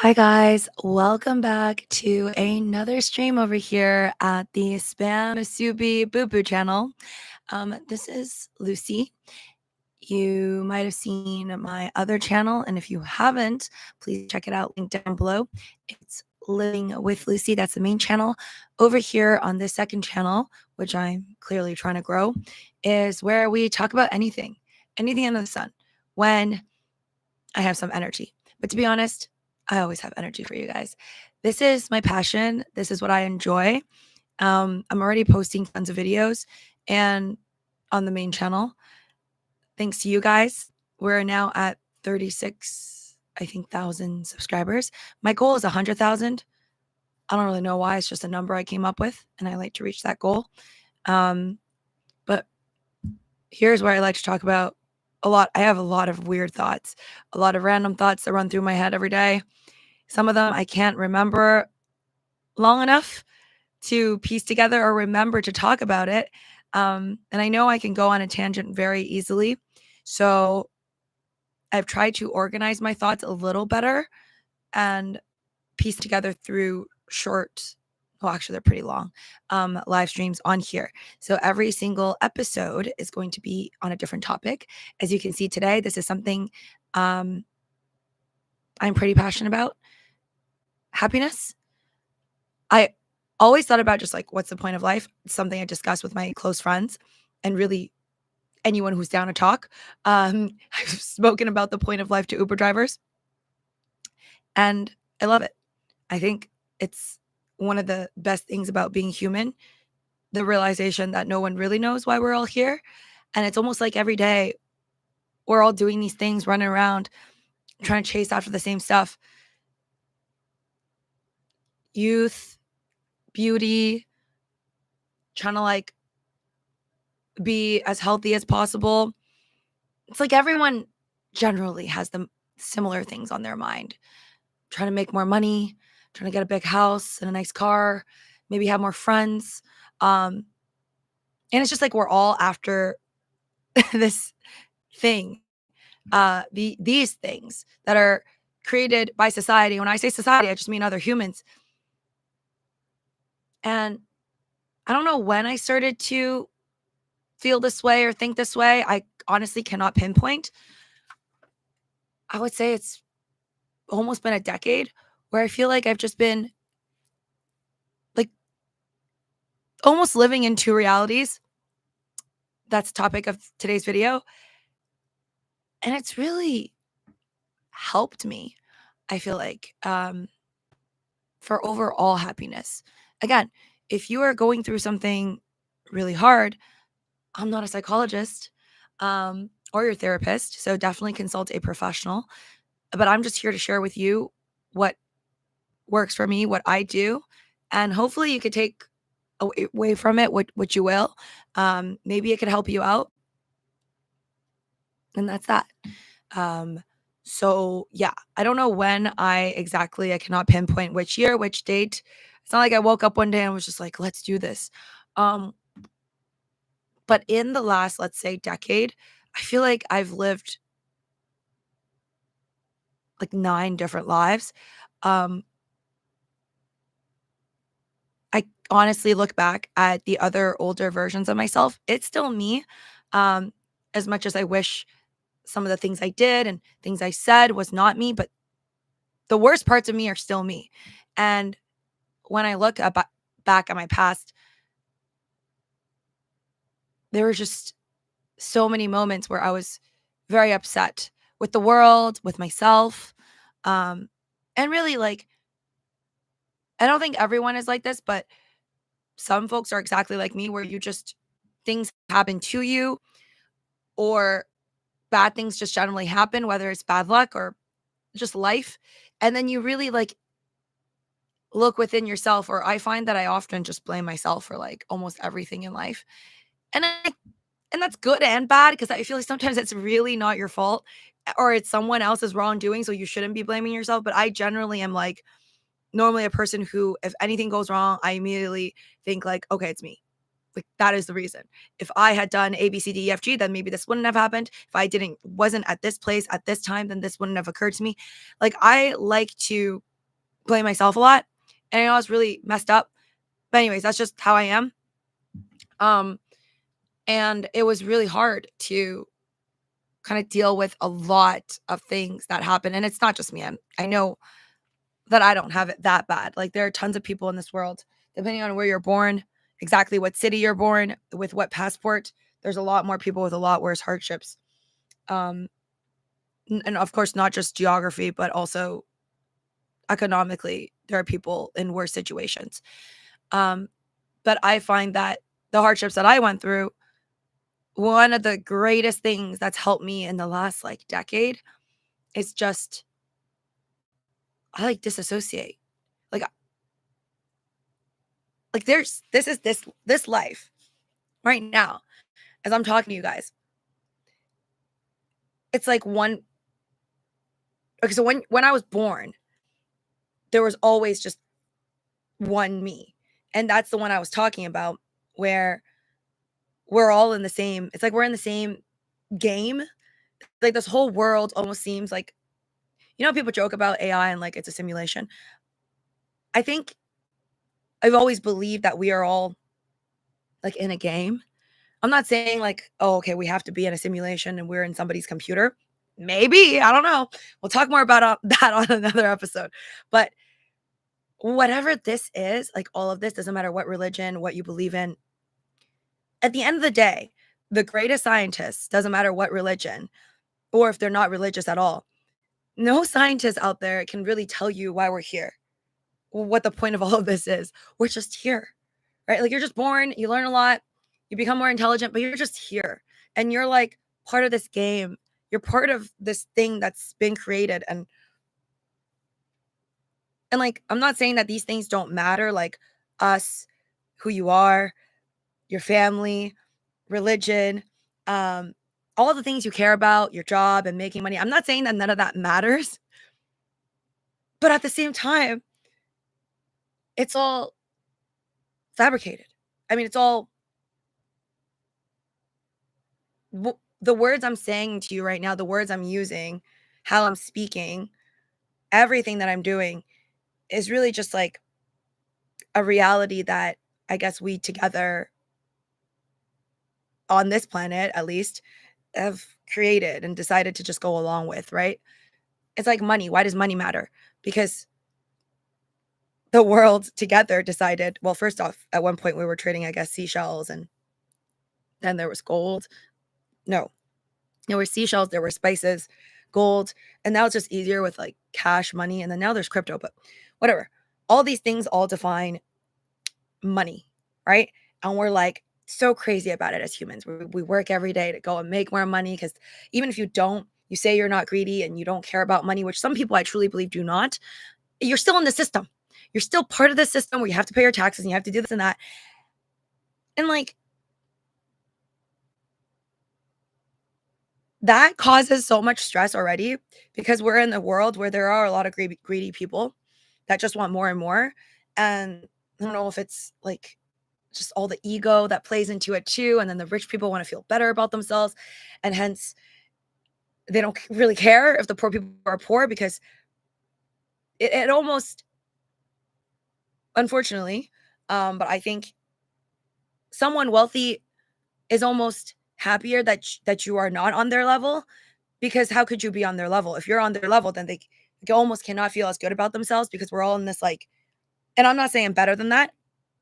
Hi guys, welcome back to another stream over here at the Spam Subi Boo Boo channel. This is Lucy. You might have seen my other channel, and if you haven't, please check it out, link down below. It's Living with Lucy. That's the main channel. Over here on this second channel, which I'm clearly trying to grow, is where we talk about anything under the sun when I have some energy. But to be honest, I always have energy for you guys. This is my passion. This is what I enjoy. I'm already posting tons of videos and on the main channel. Thanks to you guys, we're now at 36, I think, 1,000 subscribers. My goal is 100,000. I don't really know why. It's just a number I came up with, and I like to reach that goal. But here's where I like to talk about a lot. I have a lot of weird thoughts, a lot of random thoughts that run through my head every day. Some of them I can't remember long enough to piece together or remember to talk about it. And I know I can go on a tangent very easily. So I've tried to organize my thoughts a little better and piece together through short, well, actually, they're pretty long, live streams on here. So every single episode is going to be on a different topic. As you can see today, this is something I'm pretty passionate about. Happiness. I always thought about just like, what's the point of life? It's something I discuss with my close friends and really anyone who's down to talk. I've spoken about the point of life to Uber drivers, and I love it. I think it's one of the best things about being human, the realization that no one really knows why we're all here. And it's almost like every day we're all doing these things, running around, trying to chase after the same stuff. Youth, beauty, trying to like be as healthy as possible. It's like everyone generally has the similar things on their mind. Trying to make more money, trying to get a big house and a nice car, maybe have more friends. And it's just like we're all after this thing, these things that are created by society. When I say society, I just mean other humans. And I don't know when I started to feel this way or think this way. I honestly cannot pinpoint. I would say it's almost been a decade where I feel like I've just been like almost living in two realities. That's the topic of today's video. And it's really helped me, I feel like, for overall happiness. Again, if you are going through something really hard, I'm not a psychologist or your therapist, so definitely consult a professional. But I'm just here to share with you what works for me, what I do, and hopefully you could take away from it what you will. Maybe it could help you out, and that's that. So yeah, I don't know when I cannot pinpoint which year, which date. It's not like I woke up one day and was just like, let's do this. But in the last, let's say, decade, I feel like I've lived like 9 different lives. I honestly look back at the other older versions of myself. It's still me. As much as I wish some of the things I did and things I said was not me, but the worst parts of me are still me. And when I look back at my past, there were just so many moments where I was very upset with the world, with myself. And really, like, I don't think everyone is like this, but some folks are exactly like me, where you just things happen to you or bad things just generally happen, whether it's bad luck or just life. And then you really like look within yourself, or I find that I often just blame myself for like almost everything in life. And and that's good and bad, because I feel like sometimes it's really not your fault, or it's someone else's wrongdoing, so you shouldn't be blaming yourself. But I generally am like normally a person who, if anything goes wrong, I immediately think like, okay, it's me. Like that is the reason. If I had done A, B, C, D, E, F, G, then maybe this wouldn't have happened. If I wasn't at this place at this time, then this wouldn't have occurred to me. Like I like to blame myself a lot. And I know it's really messed up. But anyways, that's just how I am. And it was really hard to kind of deal with a lot of things that happen. And it's not just me. I know that I don't have it that bad. Like there are tons of people in this world, depending on where you're born, exactly what city you're born, with what passport. There's a lot more people with a lot worse hardships. And of course, not just geography, but also economically, there are people in worse situations. But I find that the hardships that I went through, one of the greatest things that's helped me in the last like decade is just I like disassociate. Like this life right now as I'm talking to you guys. It's like one okay, so when I was born, there was always just one me. And that's the one I was talking about where we're all in the same it's like we're in the same game. Like this whole world almost seems like people joke about AI and like it's a simulation. I think I've always believed that we are all like in a game. I'm not saying like, oh, okay, we have to be in a simulation and we're in somebody's computer. Maybe, I don't know. We'll talk more about that on another episode. But whatever this is, like all of this, doesn't matter what religion, what you believe in. At the end of the day, the greatest scientists, doesn't matter what religion or if they're not religious at all, no scientist out there can really tell you why we're here, what the point of all of this is. We're just here, right? Like you're just born, you learn a lot, you become more intelligent, but you're just here. And you're like part of this game. You're part of this thing that's been created. And like, I'm not saying that these things don't matter, like us, who you are, your family, religion, all the things you care about, your job and making money. I'm not saying that none of that matters. But at the same time, it's all fabricated. I mean, it's all the words I'm saying to you right now, the words I'm using, how I'm speaking, everything that I'm doing is really just like a reality that I guess we together on this planet, at least, have created and decided to just go along with, right? It's like money. Why does money matter? Because the world together decided, well, first off, at one point we were trading, I guess, seashells and then there was gold. No, there were seashells, there were spices, gold, and now it's just easier with like cash money. And then now there's crypto, but whatever. All these things all define money, right? And we're like so crazy about it as humans. We work every day to go and make more money because even if you don't, you say you're not greedy and you don't care about money, which some people I truly believe do not, you're still in the system. You're still part of the system where you have to pay your taxes and you have to do this and that. And like that causes so much stress already because we're in a world where there are a lot of greedy people that just want more and more. And I don't know if it's like just all the ego that plays into it too. And then the rich people want to feel better about themselves. And hence, they don't really care if the poor people are poor because it almost, unfortunately, but I think someone wealthy is almost happier that you are not on their level because how could you be on their level? If you're on their level, then they almost cannot feel as good about themselves because we're all in this like, and I'm not saying better than that.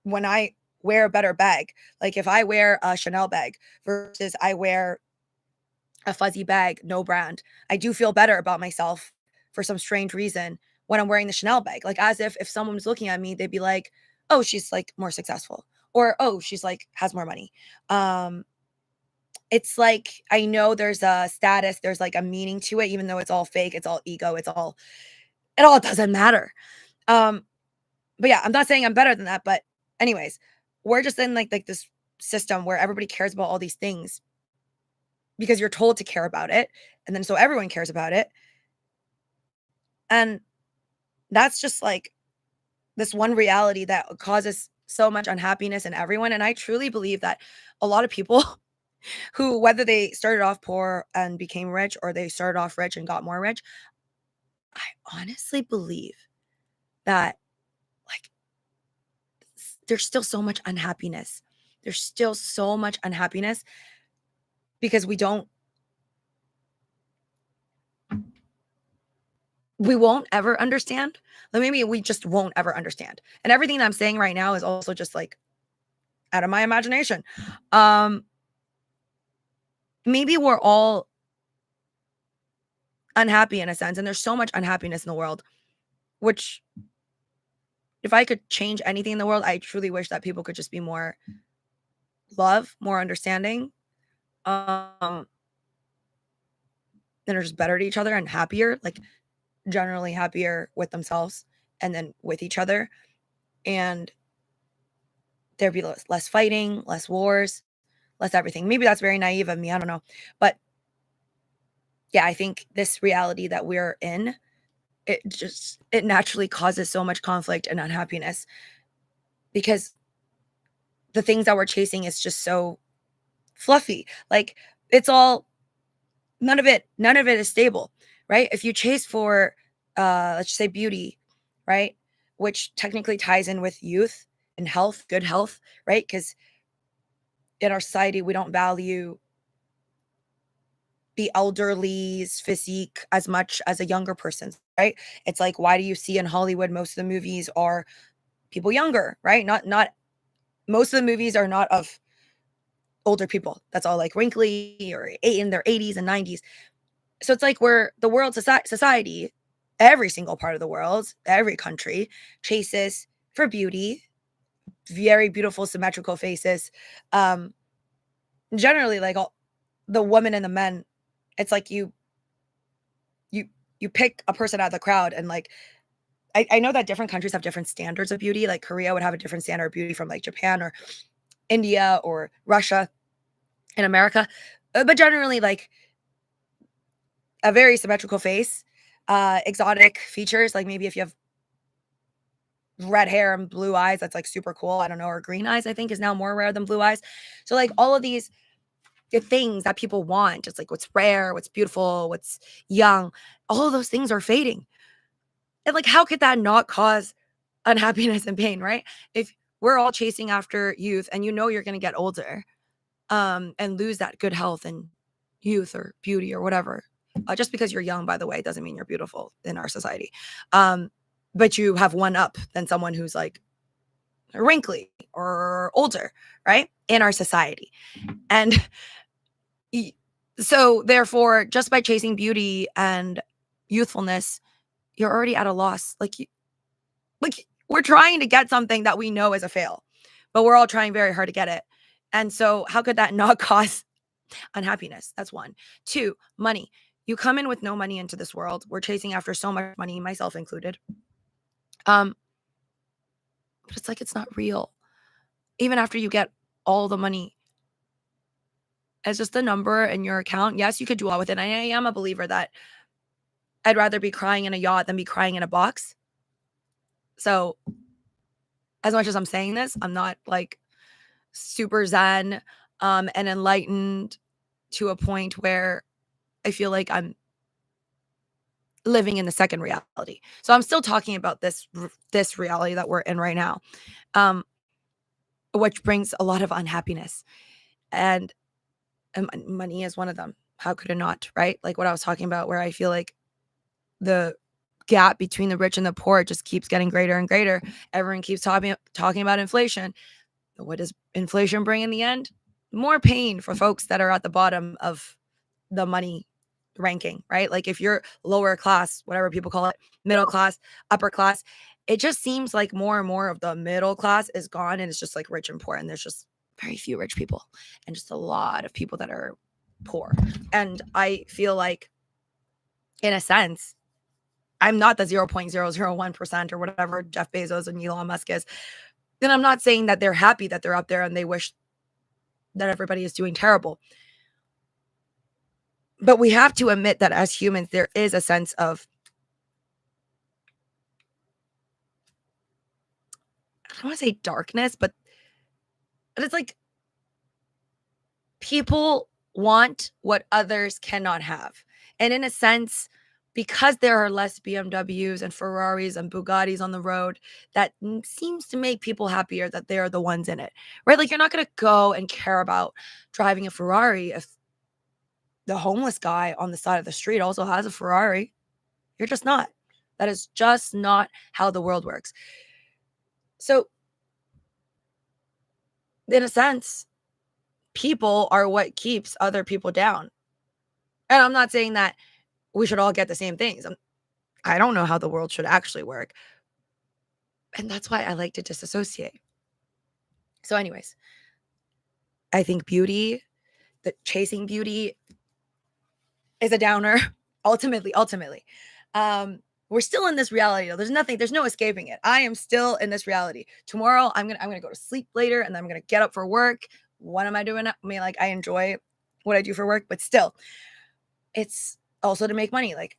When I wear a better bag, like if I wear a Chanel bag versus I wear a fuzzy bag, no brand, I do feel better about myself for some strange reason when I'm wearing the Chanel bag. Like as if someone was looking at me, they'd be like, "Oh, she's like more successful," or "Oh, she's like has more money." It's like I know there's a status, there's like a meaning to it, even though it's all fake, it's all ego, it all doesn't matter. Um, but yeah, I'm not saying I'm better than that, but anyways, we're just in like this system where everybody cares about all these things because you're told to care about it, and then so everyone cares about it. And that's just like this one reality that causes so much unhappiness in everyone. And I truly believe that a lot of people who, whether they started off poor and became rich or they started off rich and got more rich, I honestly believe that like there's still so much unhappiness. There's still so much unhappiness because we won't ever understand. Like maybe we just won't ever understand. And everything that I'm saying right now is also just like out of my imagination. Maybe we're all unhappy in a sense, and there's so much unhappiness in the world, which if I could change anything in the world, I truly wish that people could just be more love, more understanding, and are just better to each other and happier, like generally happier with themselves and then with each other. And there'd be less fighting, less wars, less everything. Maybe that's very naive of me. I don't know. But yeah, I think this reality that we're in, it naturally causes so much conflict and unhappiness because the things that we're chasing is just so fluffy. Like it's all none of it is stable, right? If you chase for let's just say beauty, right? Which technically ties in with youth and health, good health, right? Because in our society we don't value the elderly's physique as much as a younger person's, right? It's like why do you see in Hollywood most of the movies are people younger, right? Not most of the movies are not of older people. That's all like wrinkly or in their 80s and 90s. So it's like we're the world society, every single part of the world, every country chases for beauty, very beautiful symmetrical faces. Um, Generally, like all the women and the men, it's like you you pick a person out of the crowd and like I know that different countries have different standards of beauty. Like Korea would have a different standard of beauty from like Japan or India or Russia and America. But generally, like a very symmetrical face, exotic features, like maybe if you have red hair and blue eyes, that's like super cool. I don't know, or green eyes, I think is now more rare than blue eyes. So like all of these things that people want, it's like what's rare, what's beautiful, what's young, all of those things are fading. And like, how could that not cause unhappiness and pain, right? If we're all chasing after youth and you know you're going to get older and lose that good health and youth or beauty or whatever. Just because you're young, by the way, doesn't mean you're beautiful in our society. But you have one up than someone who's like wrinkly or older, right? In our society. And so, therefore, just by chasing beauty and youthfulness, you're already at a loss. Like we're trying to get something that we know is a fail, but we're all trying very hard to get it. And so, how could that not cause unhappiness? That's one. Two, money. You come in with no money into this world. We're chasing after so much money, myself included. But it's like it's not real. Even after you get all the money, it's just a number in your account. Yes, you could do all with it. I am a believer that I'd rather be crying in a yacht than be crying in a box. So, as much as I'm saying this, I'm not like super zen and enlightened to a point where I feel like I'm living in the second reality. So I'm still talking about this reality that we're in right now, um, which brings a lot of unhappiness, and money is one of them. How could it not? Right? Like what I was talking about, where I feel like the gap between the rich and the poor just keeps getting greater and greater. Everyone keeps talking about inflation. What does inflation bring in the end? More pain for folks that are at the bottom of the money ranking, right? Like if you're lower class, whatever people call it, middle class, upper class, it just seems like more and more of the middle class is gone and it's just like rich and poor. And there's just very few rich people and just a lot of people that are poor. And I feel like, in a sense, I'm not the 0.001% or whatever Jeff Bezos and Elon Musk is. Then I'm not saying that they're happy that they're up there and they wish that everybody is doing terrible. But we have to admit that as humans, there is a sense of, I don't want to say darkness, but it's like people want what others cannot have. And in a sense, because there are less BMWs and Ferraris and Bugattis on the road, that seems to make people happier that they're the ones in it, right? Like, you're not going to go and care about driving a Ferrari if the homeless guy on the side of the street also has a Ferrari. You're just not. That is just not how the world works. So, in a sense, people are what keeps other people down. And I'm not saying that we should all get the same things. I don't know how the world should actually work. And that's why I like to disassociate. So, anyways, I think chasing beauty is a downer. Ultimately. We're still in this reality though. There's no escaping it. I am still in this reality. Tomorrow I'm gonna go to sleep later and then I'm gonna get up for work. What am I doing? I mean, like, I enjoy what I do for work, but still, it's also to make money. Like,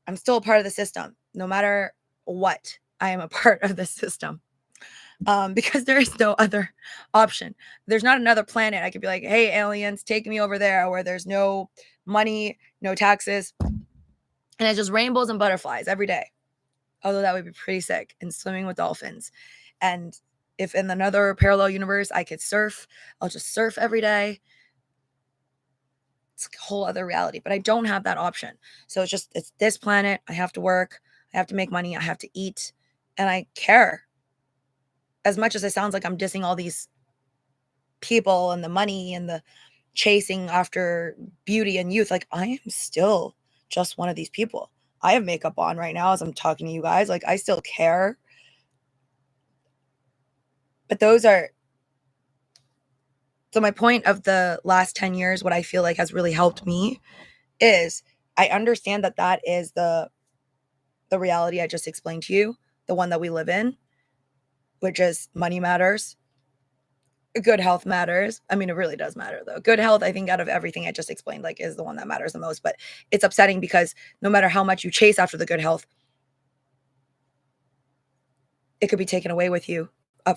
I'm still a part of the system. No matter what, I am a part of the system. Because there is no other option. There's not another planet I could be like, hey, aliens, take me over there where there's no money, no taxes, and it's just rainbows and butterflies every day. Although that would be pretty sick, and swimming with dolphins. And if in another parallel universe I could surf, I'll just surf every day. It's a whole other reality, but I don't have that option. So it's this planet. I have to work. I have to make money. I have to eat. And I care. As much as it sounds like I'm dissing all these people and the money and the chasing after beauty and youth, like, I am still just one of these people. I have makeup on right now as I'm talking to you guys. Like, I still care. But so my point of the last 10 years, what I feel like has really helped me is I understand that is the reality I just explained to you, the one that we live in, which is money matters. Good health matters. I mean, it really does matter though. Good health, I think, out of everything I just explained, like, is the one that matters the most. But it's upsetting because no matter how much you chase after the good health, it could be taken away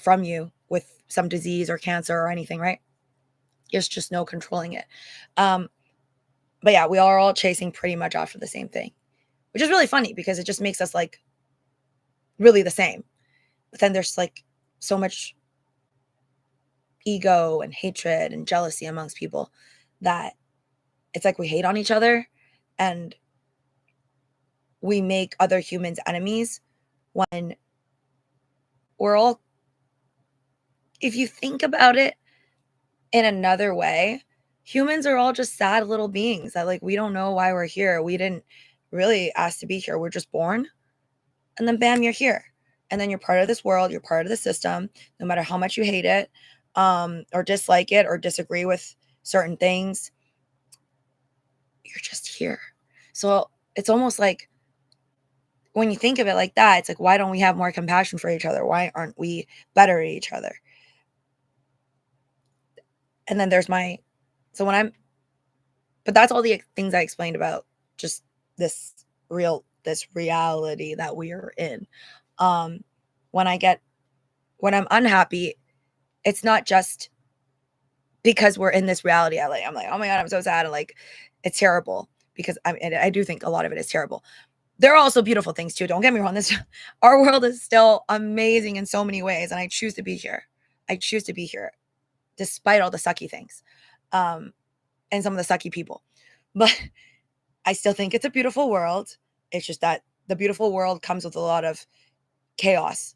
from you with some disease or cancer or anything, right? There's just no controlling it. But yeah, we are all chasing pretty much after the same thing, which is really funny because it just makes us like really the same. But then there's like so much ego and hatred and jealousy amongst people that it's like we hate on each other and we make other humans enemies when we're all, if you think about it in another way, humans are all just sad little beings that, like, we don't know why we're here. We didn't really ask to be here. We're just born and then bam, you're here. And then you're part of this world. You're part of the system, no matter how much you hate it, or dislike it or disagree with certain things. You're just here. So it's almost like when you think of it like that, it's like, why don't we have more compassion for each other? Why aren't we better at each other? And then there's but that's all the things I explained about just this reality that we are in. When I'm unhappy, it's not just because we're in this reality. I'm like, oh my God, I'm so sad. And like, it's terrible because I do think a lot of it is terrible. There are also beautiful things too. Don't get me wrong. Our world is still amazing in so many ways. And I choose to be here. I choose to be here despite all the sucky things. And some of the sucky people. But I still think it's a beautiful world. It's just that the beautiful world comes with a lot of chaos.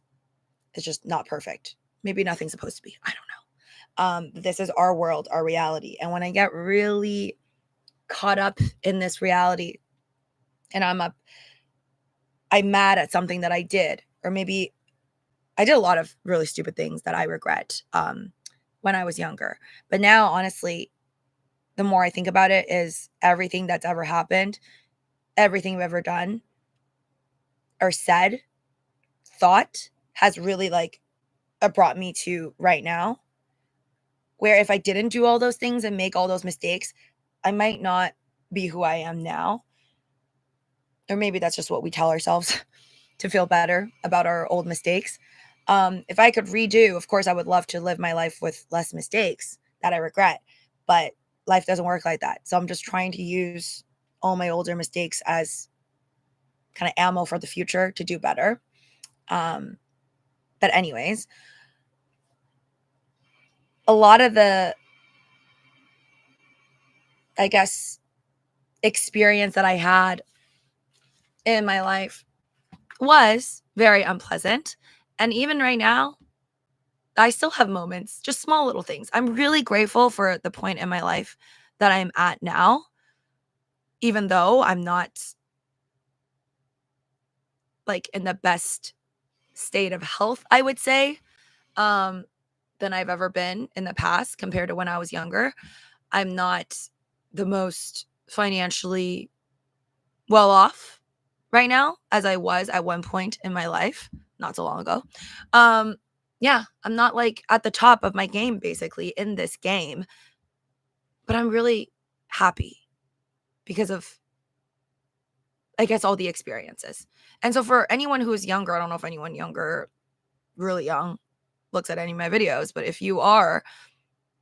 It's just not perfect. Maybe nothing's supposed to be. I don't know. This is our world, our reality. And when I get really caught up in this reality and I'm mad at something that I did, or maybe I did a lot of really stupid things that I regret when I was younger. But now, honestly, the more I think about it, is everything that's ever happened, everything I've ever done or said, thought, has really like brought me to right now, where if I didn't do all those things and make all those mistakes, I might not be who I am now. Or maybe that's just what we tell ourselves to feel better about our old mistakes. If I could redo, of course, I would love to live my life with less mistakes that I regret, but life doesn't work like that. So I'm just trying to use all my older mistakes as kind of ammo for the future to do better. But anyways, a lot of the, I guess, experience that I had in my life was very unpleasant. And even right now, I still have moments, just small little things. I'm really grateful for the point in my life that I'm at now, even though I'm not like in the best state of health, I would say, than I've ever been in the past compared to when I was younger. I'm not the most financially well off right now as I was at one point in my life, not so long ago. Yeah, I'm not like at the top of my game basically in this game, but I'm really happy because of, I guess, all the experiences. And so for anyone who is younger, I don't know if anyone younger, really young, looks at any of my videos, but if you are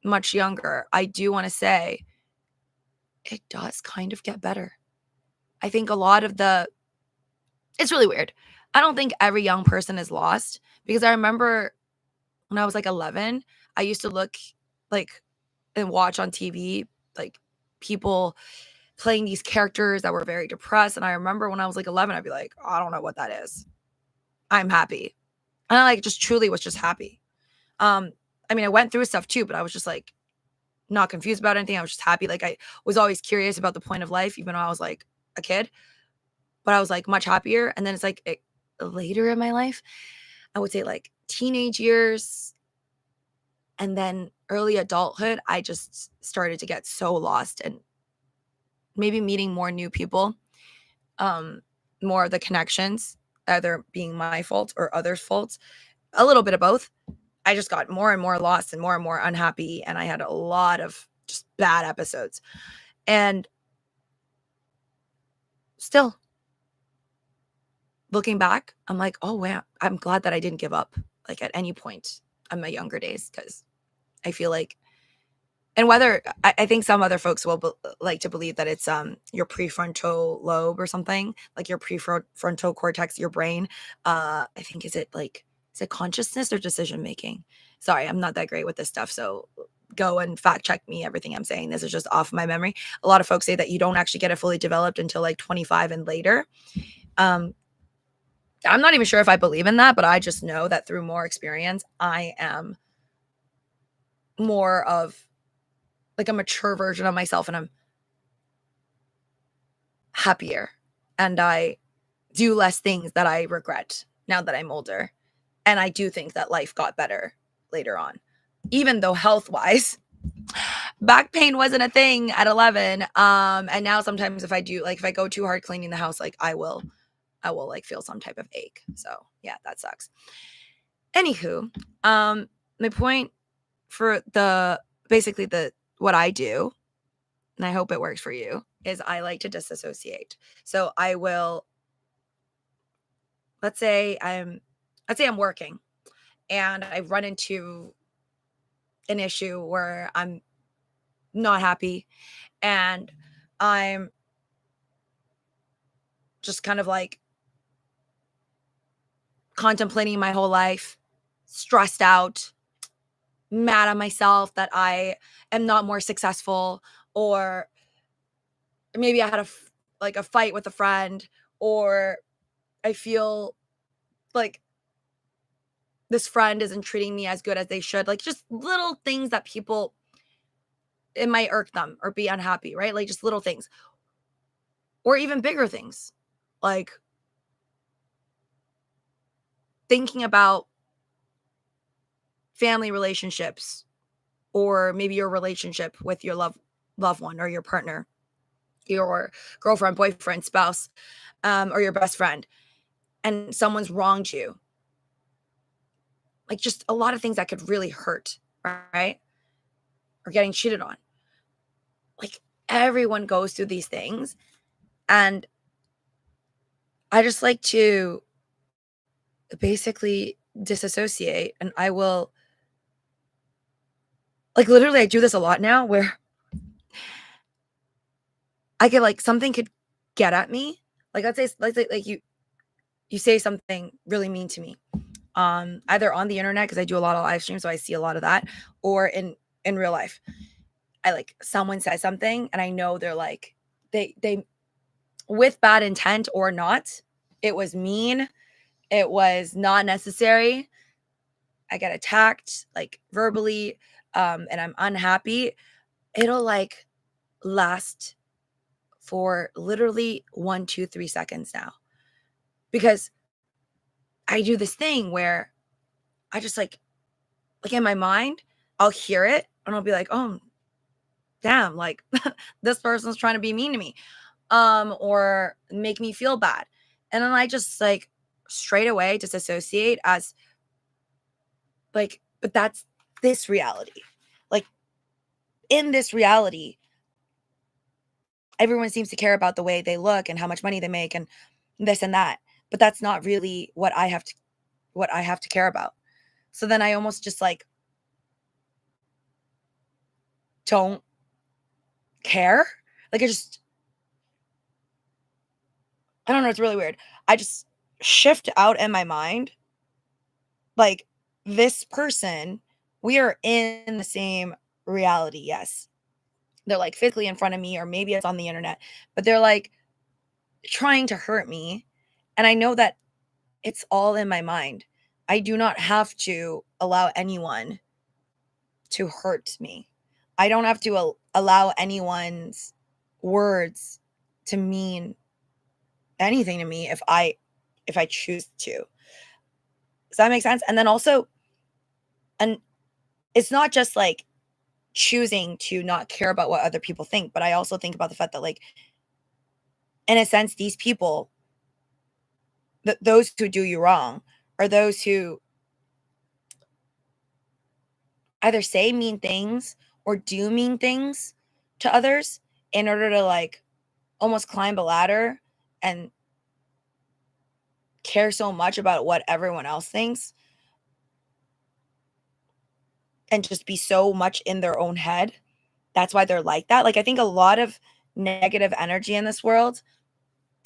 much younger, I do want to say it does kind of get better. I think a lot of the, it's really weird. I don't think every young person is lost because I remember when I was like 11, I used to look like and watch on TV like people playing these characters that were very depressed. And I remember when I was like 11, I'd be like, oh, I don't know what that is. I'm happy. And I like just truly was just happy. I mean, I went through stuff too, but I was just like not confused about anything. I was just happy. Like I was always curious about the point of life, even though I was like a kid, but I was like much happier. And then it's like later in my life, I would say like teenage years and then early adulthood, I just started to get so lost and maybe meeting more new people, more of the connections, either being my fault or others' faults, a little bit of both. I just got more and more lost and more unhappy. And I had a lot of just bad episodes. And still, looking back, I'm like, oh, wow, I'm glad that I didn't give up like at any point in my younger days because I feel like, and whether I think some other folks will like to believe that it's your prefrontal lobe or something, like your prefrontal cortex, your brain. I think is it consciousness or decision making? Sorry, I'm not that great with this stuff, so go and fact check me. Everything I'm saying, this is just off my memory. A lot of folks say that you don't actually get it fully developed until like 25 and later. Um, I'm not even sure if I believe in that, but I just know that through more experience, I am more of like a mature version of myself and I'm happier and I do less things that I regret now that I'm older. And I do think that life got better later on, even though health wise, back pain wasn't a thing at 11. And now sometimes if I do, like if I go too hard cleaning the house, like I will like feel some type of ache. So yeah, that sucks. Anywho, my point for basically what I do, and I hope it works for you, is I like to disassociate. So I will, let's say I'm working and I run into an issue where I'm not happy and I'm just kind of like contemplating my whole life, stressed out, mad at myself that I am not more successful, or maybe I had a fight with a friend, or I feel like this friend isn't treating me as good as they should. Like just little things that people, it might irk them or be unhappy, right? Like just little things. Or even bigger things. Like thinking about family relationships or maybe your relationship with your loved one or your partner, your girlfriend, boyfriend, spouse, or your best friend, and someone's wronged you. Like just a lot of things that could really hurt, right? Or getting cheated on. Like everyone goes through these things. And I just like to basically disassociate. And I will, like, literally, I do this a lot now where I could like something could get at me. Like let's say like you say something really mean to me. Either on the internet because I do a lot of live streams, so I see a lot of that, or in real life. I like someone says something and I know they're like they with bad intent or not, it was mean, it was not necessary. I get attacked like verbally, and I'm unhappy. It'll like last for literally 1, 2, 3 seconds now because I do this thing where I just like in my mind, I'll hear it and I'll be like, oh, damn, like this person's trying to be mean to me, or make me feel bad. And then I just like straight away disassociate as like, but that's this reality. Like in this reality, everyone seems to care about the way they look and how much money they make and this and that. But that's not really what I have to care about. So then I almost just like don't care. Like I don't know, it's really weird. I just shift out in my mind like this person, we are in the same reality. Yes. They're like physically in front of me, or maybe it's on the internet, but they're like trying to hurt me. And I know that it's all in my mind. I do not have to allow anyone to hurt me. I don't have to allow anyone's words to mean anything to me if I choose to. Does that make sense? And then also, and it's not just like choosing to not care about what other people think, but I also think about the fact that like in a sense these people, those who do you wrong are those who either say mean things or do mean things to others in order to like almost climb a ladder and care so much about what everyone else thinks and just be so much in their own head. That's why they're like that. Like I think a lot of negative energy in this world,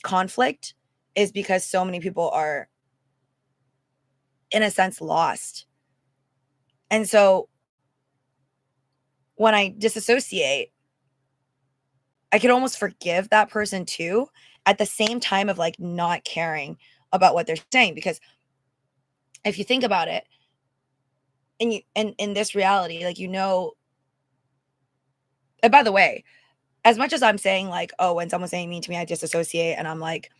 conflict, is because so many people are in a sense lost. And so when I disassociate, I could almost forgive that person too at the same time of like not caring about what they're saying. Because if you think about it, and you and in this reality, like and by the way, as much as I'm saying like, oh, when someone's saying mean to me, I disassociate and I'm like,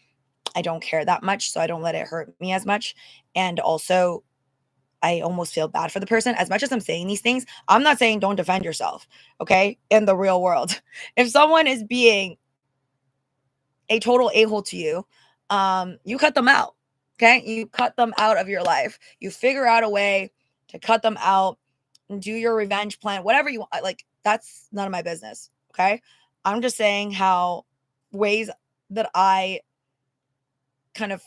I don't care that much, so I don't let it hurt me as much. And also I almost feel bad for the person. As much as I'm saying these things, I'm not saying don't defend yourself, okay? In the real world. If someone is being a total a-hole to you, you cut them out, okay? You cut them out of your life. You figure out a way to cut them out and do your revenge plan, whatever you want. Like, that's none of my business, okay? I'm just saying how ways that I kind of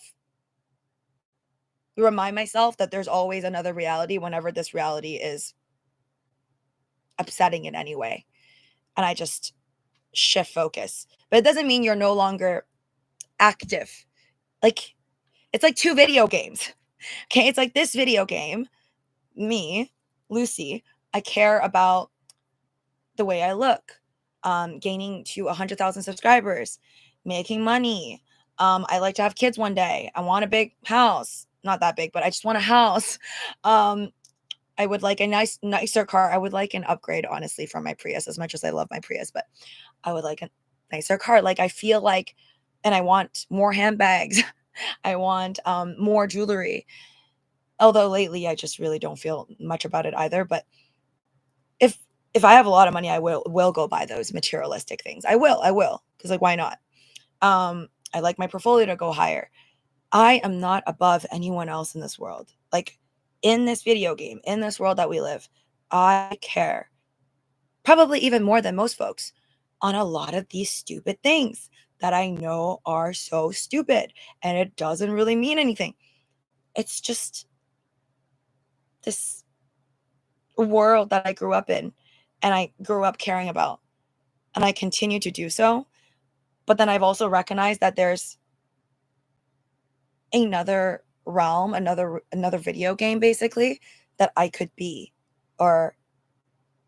remind myself that there's always another reality whenever this reality is upsetting in any way. And I just shift focus. But it doesn't mean you're no longer active. Like it's like two video games. Okay? It's like this video game, me, Lucy, I care about the way I look, gaining to 100,000 subscribers, making money. I like to have kids one day. I want a big house. Not that big, but I just want a house. Um, I would like a nicer car. I would like an upgrade, honestly, from my Prius, as much as I love my Prius, but I would like a nicer car. Like I feel like, and I want more handbags. I want more jewelry. Although lately I just really don't feel much about it either. But if if I have a lot of money, I will go buy those materialistic things. I will, because like why not? I like my portfolio to go higher. I am not above anyone else in this world. Like in this video game, in this world that we live, I care probably even more than most folks on a lot of these stupid things that I know are so stupid and it doesn't really mean anything. It's just this world that I grew up in and I grew up caring about and I continue to do so. But then I've also recognized that there's another realm, another video game basically that I could be or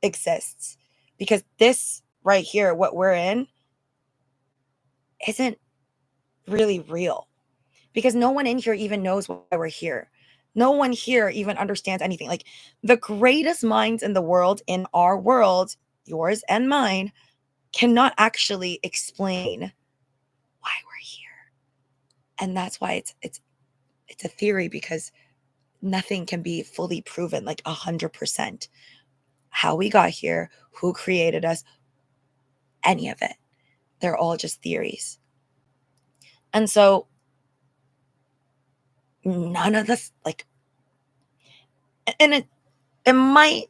exists. Because this right here, what we're in, isn't really real. Because no one in here even knows why we're here. No one here even understands anything. Like the greatest minds in the world, in our world, yours and mine, cannot actually explain why we're here. And that's why it's a theory, because nothing can be fully proven like 100%. How we got here, who created us, any of it. They're all just theories. And so none of this, like, and it might,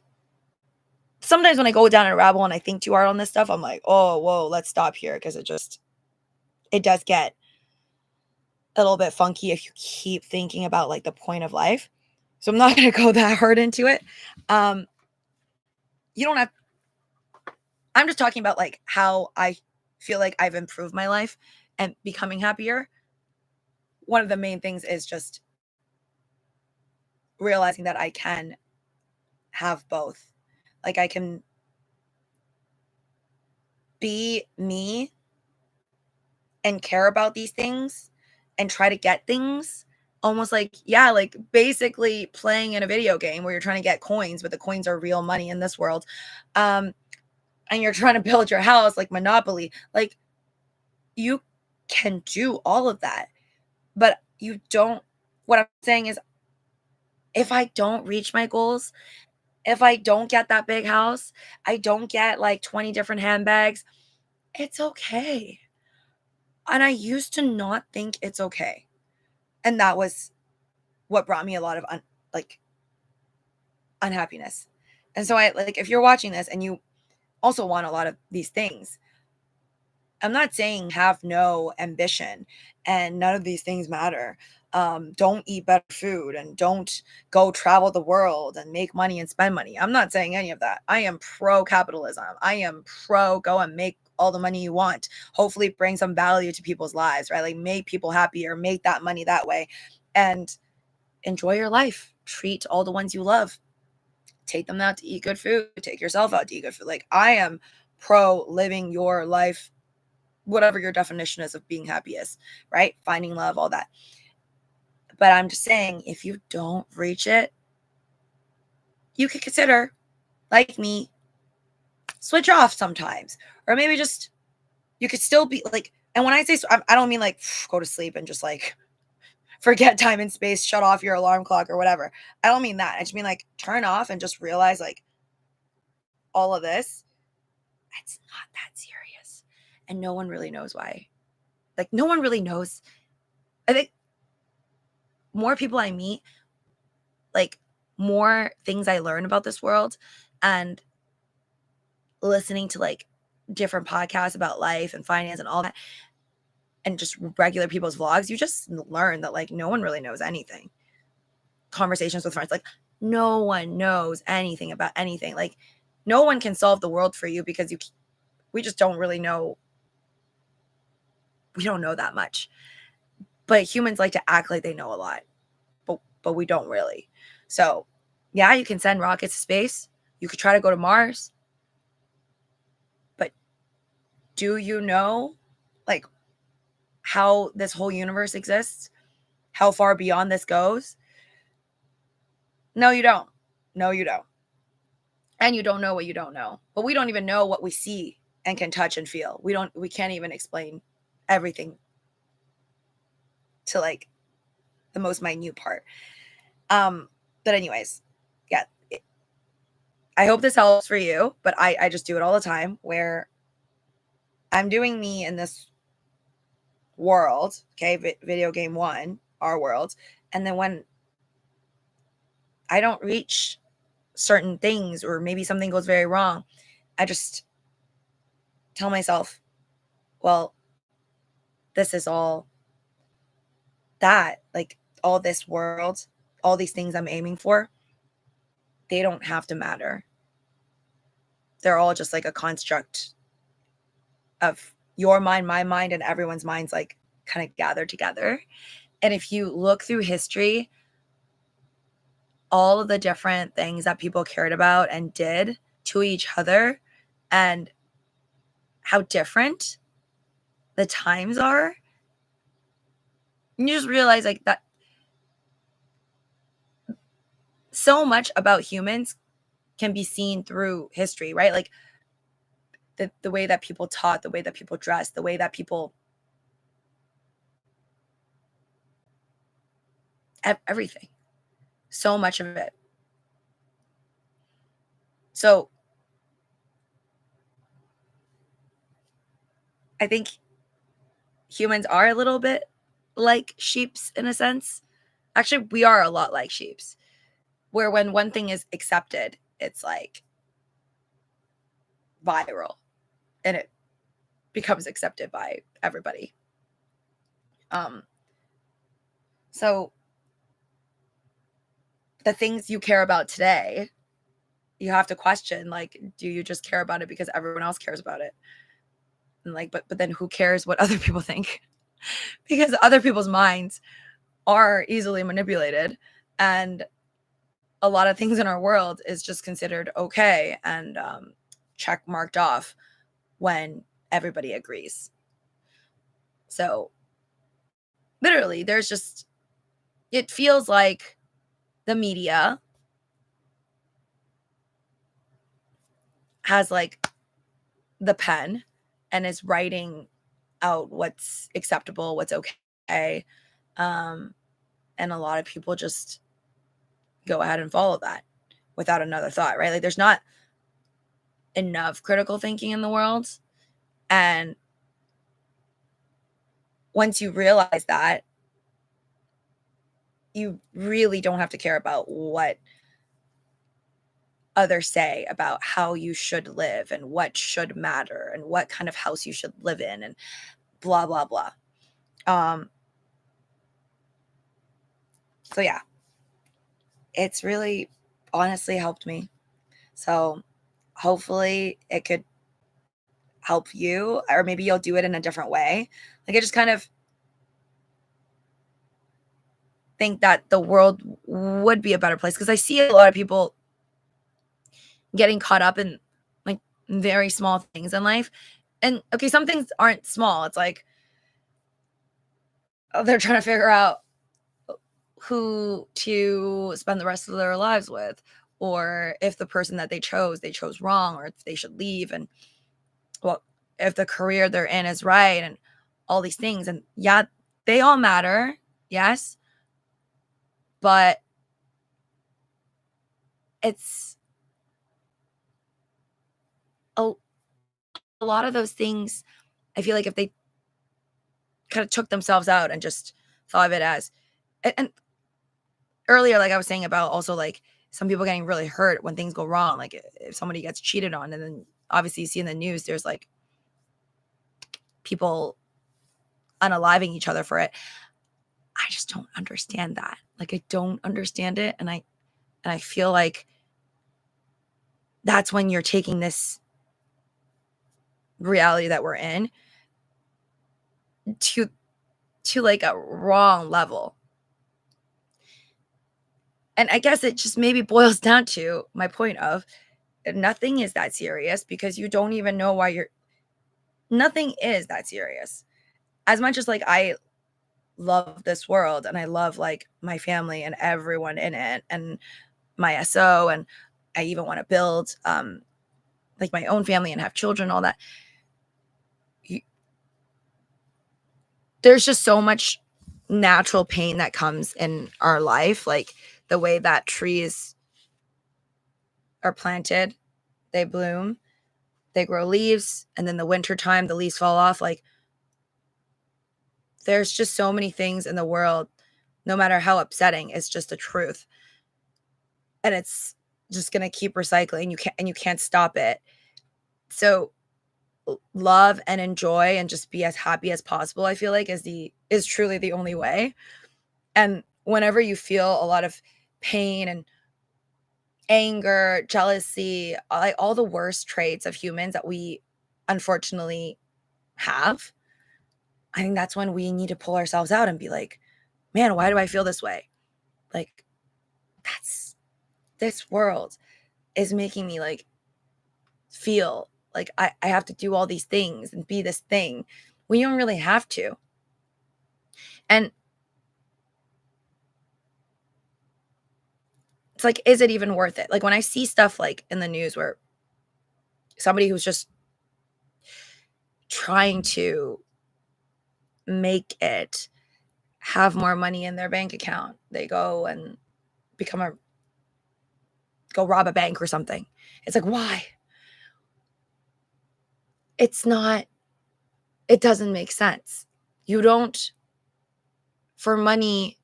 sometimes when I go down a rabbit hole and I think too hard on this stuff, I'm like, oh, whoa, let's stop here, because it does get a little bit funky if you keep thinking about like the point of life. So I'm not going to go that hard into it. You don't have, I'm just talking about like how I feel like I've improved my life and becoming happier. One of the main things is just realizing that I can have both. Like I can be me and care about these things and try to get things, almost like, yeah, like basically playing in a video game where you're trying to get coins, but the coins are real money in this world. And you're trying to build your house like Monopoly. Like you can do all of that, but you don't. What I'm saying is, if I don't reach my goals, if I don't get that big house, I don't get like 20 different handbags, it's okay. And I used to not think it's okay. And that was what brought me a lot of like unhappiness. And so I like, if you're watching this and you also want a lot of these things, I'm not saying have no ambition and none of these things matter. Don't eat better food and don't go travel the world and make money and spend money. I'm not saying any of that. I am pro capitalism. I am pro go and make all the money you want. Hopefully bring some value to people's lives, right? Like make people happy or make that money that way and enjoy your life. Treat all the ones you love. Take them out to eat good food. Take yourself out to eat good food. Like I am pro living your life, whatever your definition is of being happy is, right? Finding love, all that. But I'm just saying, if you don't reach it, you could consider, like me, switch off sometimes. Or maybe just, you could still be like, and when I say, I don't mean like go to sleep and just like forget time and space, shut off your alarm clock or whatever. I don't mean that. I just mean like turn off and just realize like all of this, it's not that serious. And no one really knows why. Like no one really knows. I think more people I meet, like more things I learn about this world, and listening to like different podcasts about life and finance and all that, and just regular people's vlogs, you just learn that like no one really knows anything. Conversations with friends, like no one knows anything about anything. Like no one can solve the world for you because we just don't really know. We don't know that much. But humans like to act like they know a lot, but we don't really. So yeah, you can send rockets to space. You could try to go to Mars. But do you know like how this whole universe exists? How far beyond this goes? No, you don't. No, you don't. And you don't know what you don't know. But we don't even know what we see and can touch and feel. We can't even explain everything to like the most minute part. But anyways, yeah. I hope this helps for you, but I just do it all the time where I'm doing me in this world, okay, video game one, our world, and then when I don't reach certain things or maybe something goes very wrong, I just tell myself, well, this is all that, like all this world, all these things I'm aiming for, they don't have to matter. They're all just like a construct of your mind, my mind, and everyone's minds like kind of gather together. And if you look through history, all of the different things that people cared about and did to each other, and how different the times are, you just realize like that so much about humans can be seen through history, right? Like the way that people taught, the way that people dressed, the way that people, everything, so much of it. So I think humans are a little bit like sheeps in a sense. Actually, we are a lot like sheeps, where when one thing is accepted, it's like viral and it becomes accepted by everybody. So the things you care about today, you have to question, like, do you just care about it because everyone else cares about it? And like, but then who cares what other people think? Because other people's minds are easily manipulated, and a lot of things in our world is just considered okay and check marked off when everybody agrees. So literally, there's just, it feels like the media has like the pen and is writing out what's acceptable, what's okay. And a lot of people just go ahead and follow that without another thought, right? Like there's not enough critical thinking in the world. And once you realize that, you really don't have to care about what others say about how you should live and what should matter and what kind of house you should live in and blah, blah, blah. So yeah, it's really honestly helped me. So hopefully it could help you, or maybe you'll do it in a different way. Like I just kind of think that the world would be a better place because I see a lot of people getting caught up in like very small things in life. And okay, some things aren't small. It's like, oh, they're trying to figure out who to spend the rest of their lives with, or if the person that they chose wrong, or if they should leave, and well, if the career they're in is right, and all these things. And yeah, they all matter, yes, but it's a, a lot of those things. I feel like if they kind of took themselves out and just thought of it as, and earlier, like I was saying about also like some people getting really hurt when things go wrong, like if somebody gets cheated on, and then obviously you see in the news there's like people unaliving each other for it. I just don't understand that. Like I don't understand it, and I feel like that's when you're taking this reality that we're in to like a wrong level. And I guess it just maybe boils down to my point of nothing is that serious because you don't even know why nothing is that serious. As much as like I love this world and I love like my family and everyone in it and my SO, and I even want to build like my own family and have children, all that. There's just so much natural pain that comes in our life, like the way that trees are planted, they bloom, they grow leaves, and then the winter time the leaves fall off. Like there's just so many things in the world, no matter how upsetting, it's just the truth. And it's just going to keep recycling. You can't stop it. So love and enjoy and just be as happy as possible, I feel like is truly the only way. And whenever you feel a lot of pain and anger, jealousy, like all the worst traits of humans that we unfortunately have, I think that's when we need to pull ourselves out and be like, man, why do I feel this way? Like, this world is making me like feel like I have to do all these things and be this thing when you don't really have to. And it's like, is it even worth it? Like when I see stuff like in the news where somebody who's just trying to make it have more money in their bank account, they go and go rob a bank or something. It's like, why? It doesn't make sense. You don't, for money,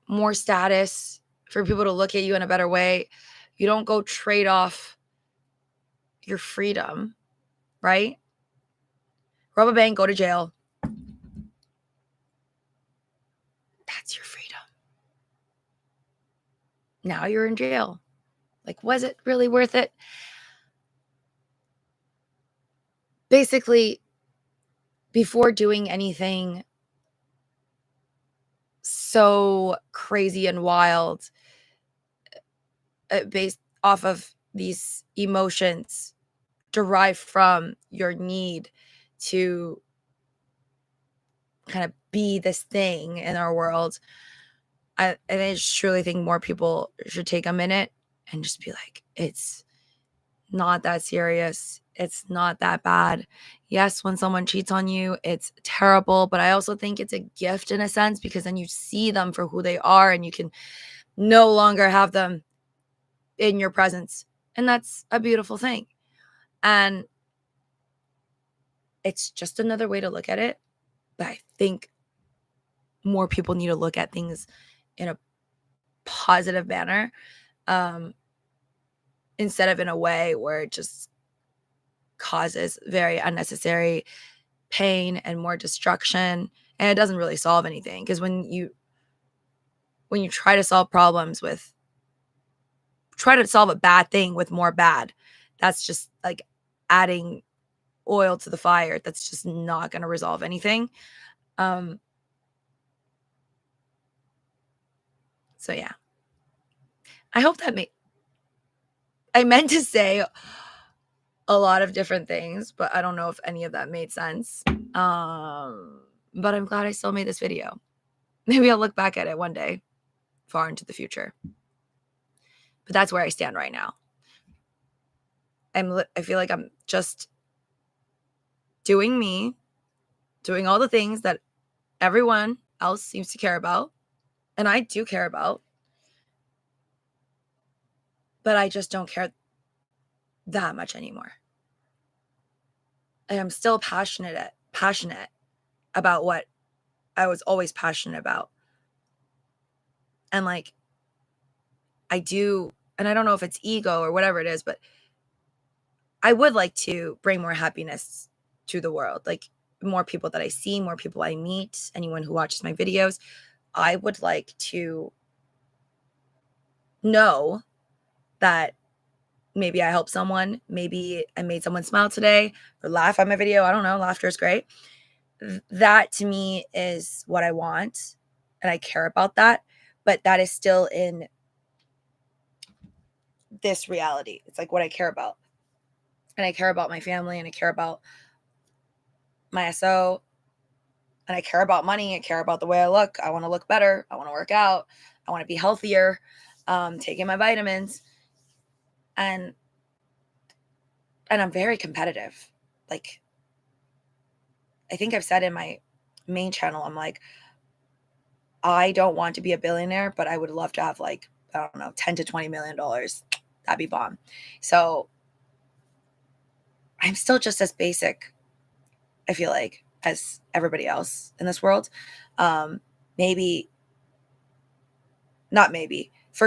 more status, for people to look at you in a better way, you don't go trade off your freedom, right? Rob a bank, go to jail. That's your freedom. Now you're in jail. Like, was it really worth it? Basically, before doing anything so crazy and wild, based off of these emotions derived from your need to kind of be this thing in our world, I just truly think more people should take a minute and just be like, it's not that serious. It's not that bad. Yes, when someone cheats on you, it's terrible, but I also think it's a gift in a sense, because then you see them for who they are and you can no longer have them in your presence. And that's a beautiful thing. And it's just another way to look at it. But I think more people need to look at things in a positive manner, instead of in a way where it just causes very unnecessary pain and more destruction. And it doesn't really solve anything, because when you try to solve a bad thing with more bad, that's just like adding oil to the fire. That's just not going to resolve anything. So yeah, I hope that I meant to say a lot of different things, but I don't know if any of that made sense. But I'm glad I still made this video. Maybe I'll look back at it one day, far into the future. But that's where I stand right now. I feel like I'm just doing me, doing all the things that everyone else seems to care about, and I do care about, but I just don't care that much anymore. I am still passionate about what I was always passionate about. And like, I do, and I don't know if it's ego or whatever it is, but I would like to bring more happiness to the world. Like, more people that I see, more people I meet, anyone who watches my videos, I would like to know that maybe I helped someone, maybe I made someone smile today or laugh at my video. I don't know. Laughter is great. That to me is what I want, and I care about that, but that is still in this reality. It's like what I care about. And I care about my family, and I care about my SO, and I care about money. I care about the way I look. I want to look better. I want to work out. I want to be healthier, taking my vitamins. And I'm very competitive. Like, I think I've said in my main channel, I'm like, I don't want to be a billionaire, but I would love to have like, I don't know, 10 to $20 million. That'd be bomb. So I'm still just as basic, I feel like, as everybody else in this world. For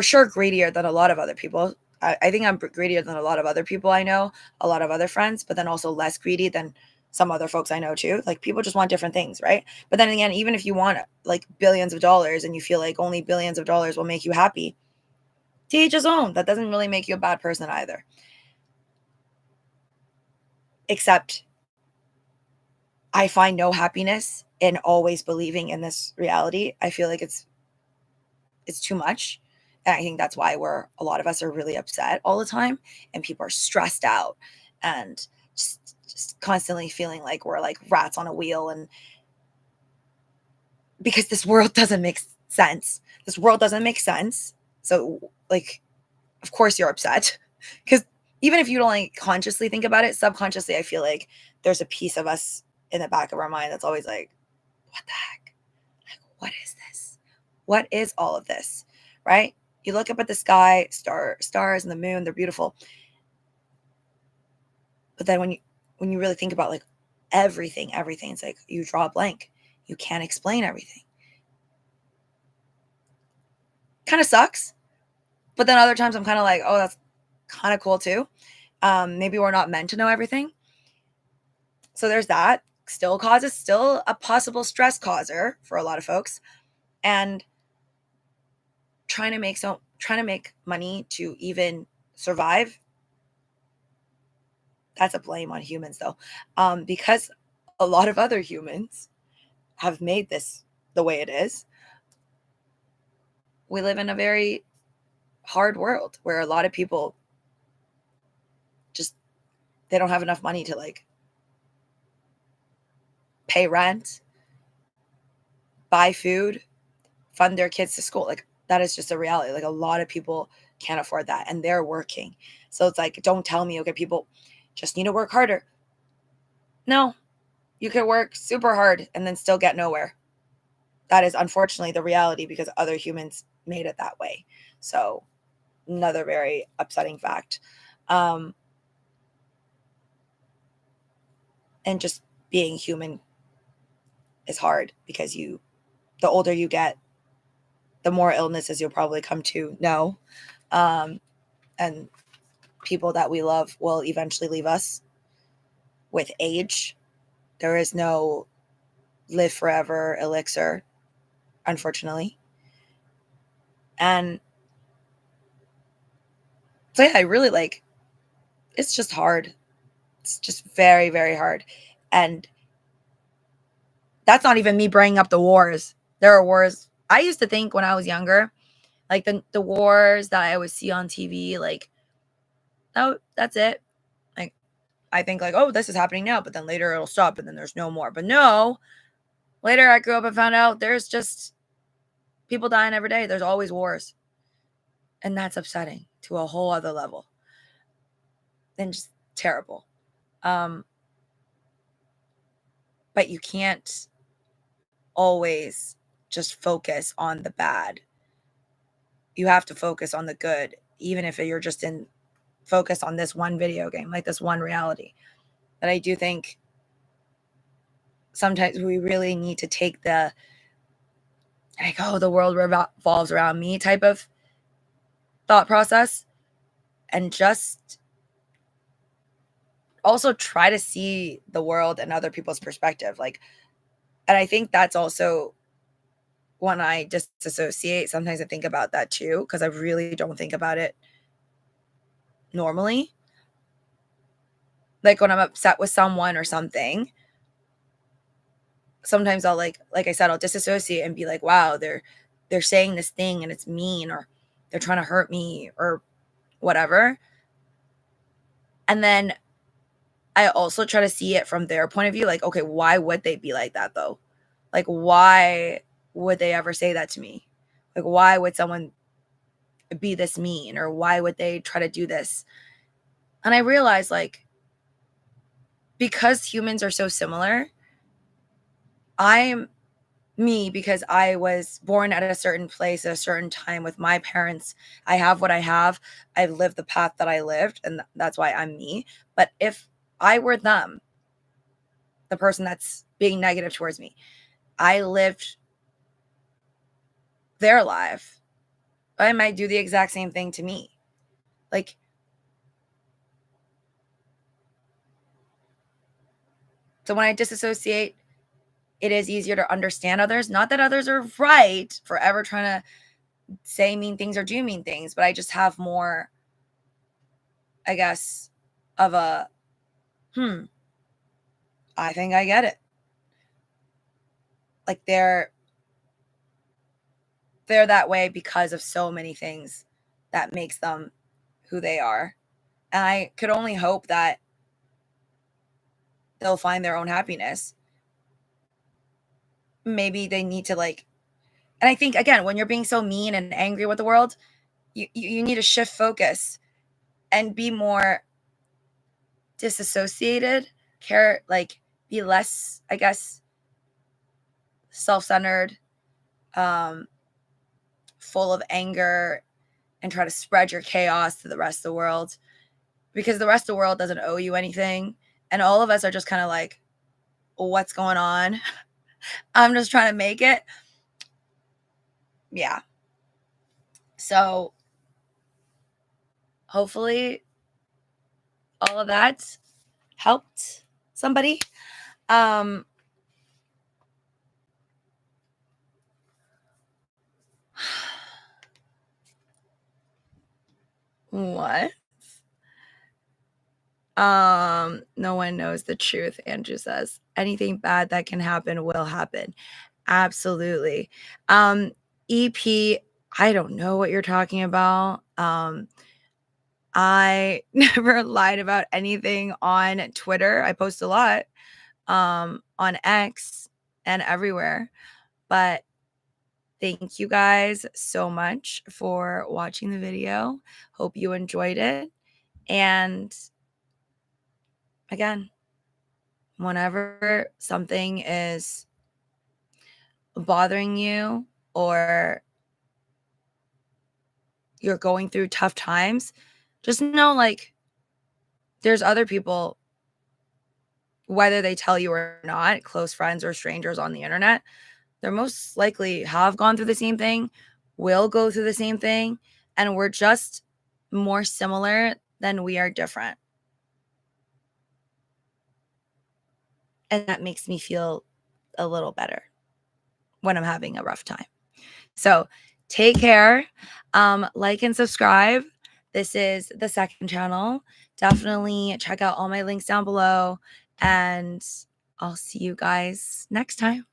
sure greedier than a lot of other people. I think I'm greedier than a lot of other people I know, a lot of other friends, but then also less greedy than some other folks I know too. Like, people just want different things, right? But then again, even if you want like billions of dollars and you feel like only billions of dollars will make you happy, to each his own. That doesn't really make you a bad person either. Except I find no happiness in always believing in this reality. I feel like it's too much. And I think that's why a lot of us are really upset all the time, and people are stressed out and just constantly feeling like we're like rats on a wheel. And because this world doesn't make sense. This world doesn't make sense. So like, of course you're upset, because even if you don't like consciously think about it, subconsciously, I feel like there's a piece of us in the back of our mind that's always like, what the heck? Like, what is this? What is all of this? Right? You look up at the sky, stars and the moon, they're beautiful. But then when you really think about like everything, it's like you draw a blank. You can't explain everything. Kind of sucks. But then other times I'm kind of like, oh, that's kind of cool too. Maybe we're not meant to know everything. So there's that. Still a possible stress causer for a lot of folks. And trying to make money to even survive, that's a blame on humans though. Because a lot of other humans have made this the way it is. We live in a very hard world where a lot of people just, they don't have enough money to like pay rent, buy food, fund their kids to school. Like that is just a reality. Like a lot of people can't afford that and they're working. So it's like, don't tell me, okay, people just need to work harder. No, you could work super hard and then still get nowhere. That is unfortunately the reality because other humans made it that way. So another very upsetting fact. And just being human is hard because the older you get, the more illnesses you'll probably come to know. And people that we love will eventually leave us with age. There is no live forever elixir, unfortunately. And so yeah, I really like, it's just hard. It's just very, very hard. And that's not even me bringing up the wars. There are wars. I used to think when I was younger, like the wars that I would see on TV, like, oh, that's it. Like, I think like, oh, this is happening now, but then later it'll stop and then there's no more. But no, later I grew up and found out there's just people dying every day. There's always wars. And that's upsetting to a whole other level. And just terrible. But you can't always just focus on the bad. You have to focus on the good, even if you're just in focus on this one video game, like this one reality. But I do think sometimes we really need to take the like, oh, the world revolves around me type of thought process and just also try to see the world and other people's perspective. Like, and I think that's also when I disassociate, sometimes I think about that too, because I really don't think about it normally. Like when I'm upset with someone or something, sometimes I'll like I said, I'll disassociate and be like, wow, they're saying this thing and it's mean, or they're trying to hurt me or whatever. And then I also try to see it from their point of view. Like, okay, why would they be like that though? Like, why would they ever say that to me? Like, why would someone be this mean, or why would they try to do this? And I realized, like, because humans are so similar, I'm me because I was born at a certain place at a certain time with my parents. I have what I have. I've lived the path that I lived, and that's why I'm me. But if I were them, the person that's being negative towards me, I lived their life, I might do the exact same thing to me. Like, so when I disassociate, it is easier to understand others. Not that others are right forever trying to say mean things or do mean things, but I just have more, I guess, of a, I think I get it. like they're that way because of so many things that makes them who they are. And I could only hope that they'll find their own happiness. Maybe they need to like, and I think again, when you're being so mean and angry with the world, you need to shift focus and be more disassociated, care, like be less, I guess, self-centered, full of anger, and try to spread your chaos to the rest of the world, because the rest of the world doesn't owe you anything. And all of us are just kind of like, what's going on? I'm just trying to make it. Yeah. So hopefully all of that helped somebody. What? No one knows the truth. Andrew says anything bad that can happen will happen. Absolutely. EP, I don't know what you're talking about. I never lied about anything on Twitter. I post a lot on X and everywhere. But thank you guys so much for watching the video. Hope you enjoyed it. And again, whenever something is bothering you or you're going through tough times, just know like there's other people, whether they tell you or not, close friends or strangers on the internet, they're most likely have gone through the same thing, will go through the same thing, and we're just more similar than we are different. And that makes me feel a little better when I'm having a rough time. So take care. Like and subscribe. This is the second channel. Definitely check out all my links down below. And I'll see you guys next time.